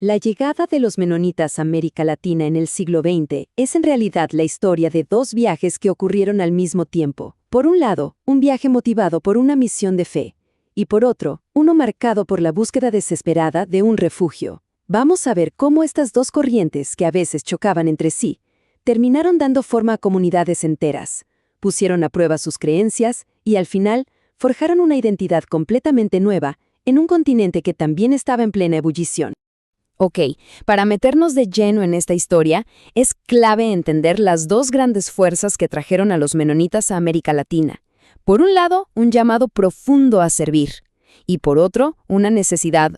La llegada de los menonitas a América Latina en el siglo XX es en realidad la historia de dos viajes que ocurrieron al mismo tiempo. Por un lado, un viaje motivado por una misión de fe, y por otro, uno marcado por la búsqueda desesperada de un refugio. Vamos a ver cómo estas dos corrientes, que a veces chocaban entre sí, terminaron dando forma a comunidades enteras, pusieron a prueba sus creencias y, al final, forjaron una identidad completamente nueva en un continente que también estaba en plena ebullición. Ok, para meternos de lleno en esta historia, es clave entender las dos grandes fuerzas que trajeron a los menonitas a América Latina. Por un lado, un llamado profundo a servir, y por otro, una necesidad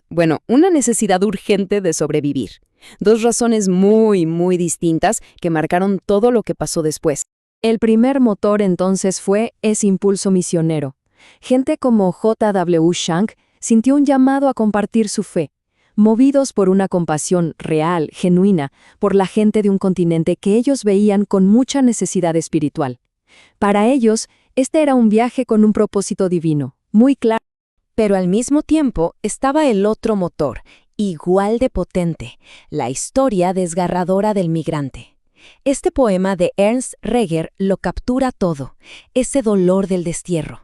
urgente de sobrevivir. Dos razones muy distintas que marcaron todo lo que pasó después. El primer motor entonces fue ese impulso misionero. Gente como J.W. Shank sintió un llamado a compartir su fe, movidos por una compasión real, genuina, por la gente de un continente que ellos veían con mucha necesidad espiritual. Para ellos, este era un viaje con un propósito divino, muy claro. Pero al mismo tiempo estaba el otro motor, igual de potente, la historia desgarradora del migrante. Este poema de Ernst Reger lo captura todo, ese dolor del destierro.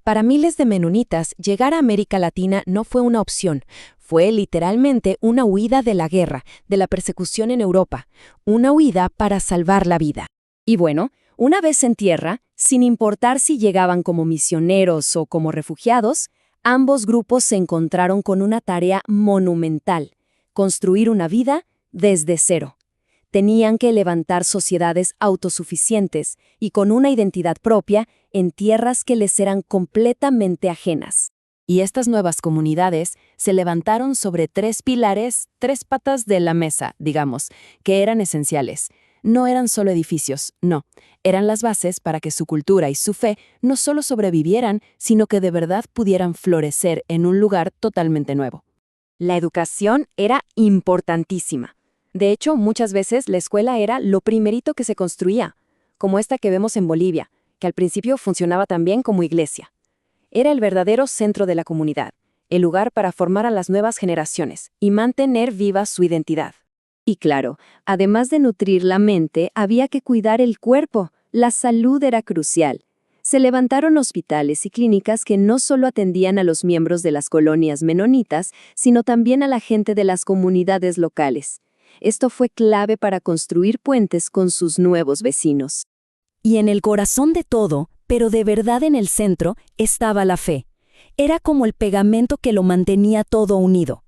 Para miles de menonitas, llegar a América Latina no fue una opción, fue literalmente una huida de la guerra, de la persecución en Europa, una huida para salvar la vida. Y bueno, una vez en tierra, sin importar si llegaban como misioneros o como refugiados, ambos grupos se encontraron con una tarea monumental: construir una vida desde cero. Tenían que levantar sociedades autosuficientes y con una identidad propia en tierras que les eran completamente ajenas. Y estas nuevas comunidades se levantaron sobre tres pilares, tres patas de la mesa, digamos, que eran esenciales. No eran solo edificios, no. Eran las bases para que su cultura y su fe no solo sobrevivieran, sino que de verdad pudieran florecer en un lugar totalmente nuevo. La educación era importantísima. De hecho, muchas veces la escuela era lo primerito que se construía, como esta que vemos en Bolivia, que al principio funcionaba también como iglesia. Era el verdadero centro de la comunidad, el lugar para formar a las nuevas generaciones y mantener viva su identidad. Y claro, además de nutrir la mente, había que cuidar el cuerpo. La salud era crucial. Se levantaron hospitales y clínicas que no solo atendían a los miembros de las colonias menonitas, sino también a la gente de las comunidades locales. Esto fue clave para construir puentes con sus nuevos vecinos. Y en el corazón de todo, pero de verdad en el centro, estaba la fe. Era como el pegamento que lo mantenía todo unido.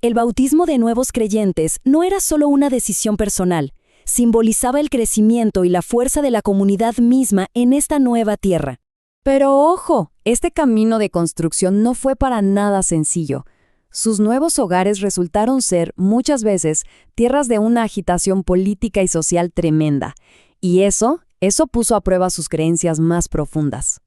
El bautismo de nuevos creyentes no era solo una decisión personal, simbolizaba el crecimiento y la fuerza de la comunidad misma en esta nueva tierra. Pero ojo, este camino de construcción no fue para nada sencillo. Sus nuevos hogares resultaron ser, muchas veces, tierras de una agitación política y social tremenda. Y eso puso a prueba sus creencias más profundas.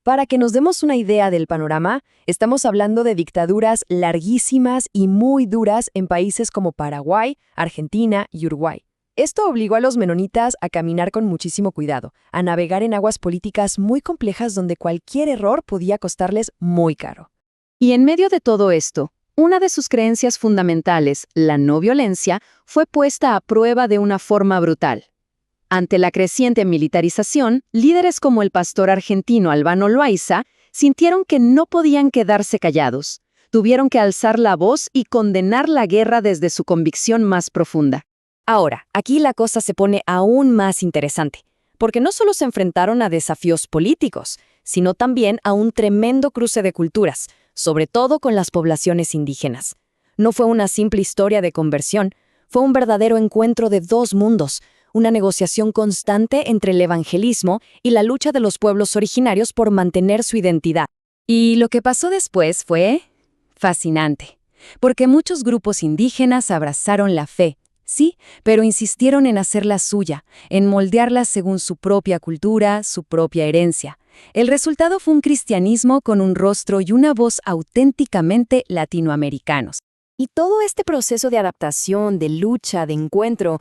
Para que nos demos una idea del panorama, estamos hablando de dictaduras larguísimas y muy duras en países como Paraguay, Argentina y Uruguay. Esto obligó a los menonitas a caminar con muchísimo cuidado, a navegar en aguas políticas muy complejas donde cualquier error podía costarles muy caro. Y en medio de todo esto, una de sus creencias fundamentales, la no violencia, fue puesta a prueba de una forma brutal. Ante la creciente militarización, líderes como el pastor argentino Albano Loaiza sintieron que no podían quedarse callados. Tuvieron que alzar la voz y condenar la guerra desde su convicción más profunda. Ahora, aquí la cosa se pone aún más interesante, porque no solo se enfrentaron a desafíos políticos, sino también a un tremendo cruce de culturas, sobre todo con las poblaciones indígenas. No fue una simple historia de conversión, fue un verdadero encuentro de dos mundos, una negociación constante entre el evangelismo y la lucha de los pueblos originarios por mantener su identidad. Y lo que pasó después fue fascinante, porque muchos grupos indígenas abrazaron la fe, sí, pero insistieron en hacerla suya, en moldearla según su propia cultura, su propia herencia. El resultado fue un cristianismo con un rostro y una voz auténticamente latinoamericanos. Y todo este proceso de adaptación, de lucha, de encuentro,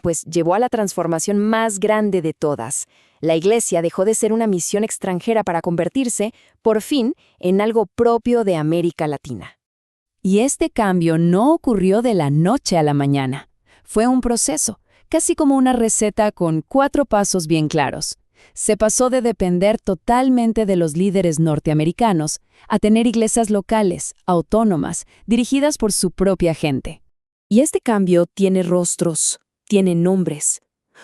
pues llevó a la transformación más grande de todas. La Iglesia dejó de ser una misión extranjera para convertirse, por fin, en algo propio de América Latina. Y este cambio no ocurrió de la noche a la mañana. Fue un proceso, casi como una receta con 4 pasos bien claros. Se pasó de depender totalmente de los líderes norteamericanos a tener iglesias locales, autónomas, dirigidas por su propia gente. Y este cambio tiene rostros, tiene nombres.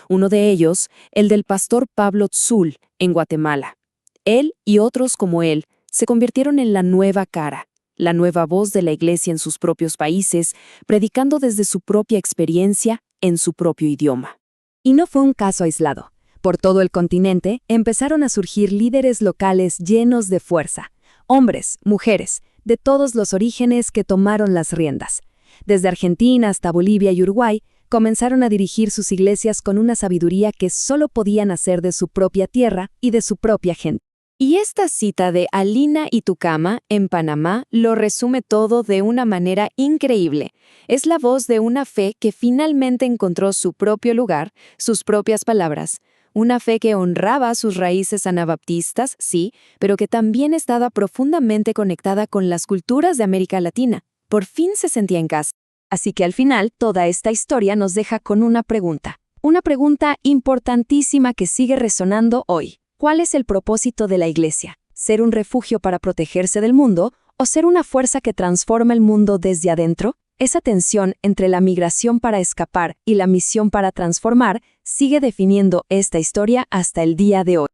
Uno de ellos, el del pastor Pablo Tzul, en Guatemala. Él y otros como él se convirtieron en la nueva cara, la nueva voz de la iglesia en sus propios países, predicando desde su propia experiencia, en su propio idioma. Y no fue un caso aislado. Por todo el continente empezaron a surgir líderes locales llenos de fuerza, hombres, mujeres, de todos los orígenes que tomaron las riendas. Desde Argentina hasta Bolivia y Uruguay, comenzaron a dirigir sus iglesias con una sabiduría que solo podían hacer de su propia tierra y de su propia gente. Y esta cita de Alina Itukama, en Panamá, lo resume todo de una manera increíble. Es la voz de una fe que finalmente encontró su propio lugar, sus propias palabras. Una fe que honraba sus raíces anabaptistas, sí, pero que también estaba profundamente conectada con las culturas de América Latina. Por fin se sentía en casa. Así que al final, toda esta historia nos deja con una pregunta importantísima que sigue resonando hoy. ¿Cuál es el propósito de la Iglesia? ¿Ser un refugio para protegerse del mundo o ser una fuerza que transforma el mundo desde adentro? Esa tensión entre la migración para escapar y la misión para transformar sigue definiendo esta historia hasta el día de hoy.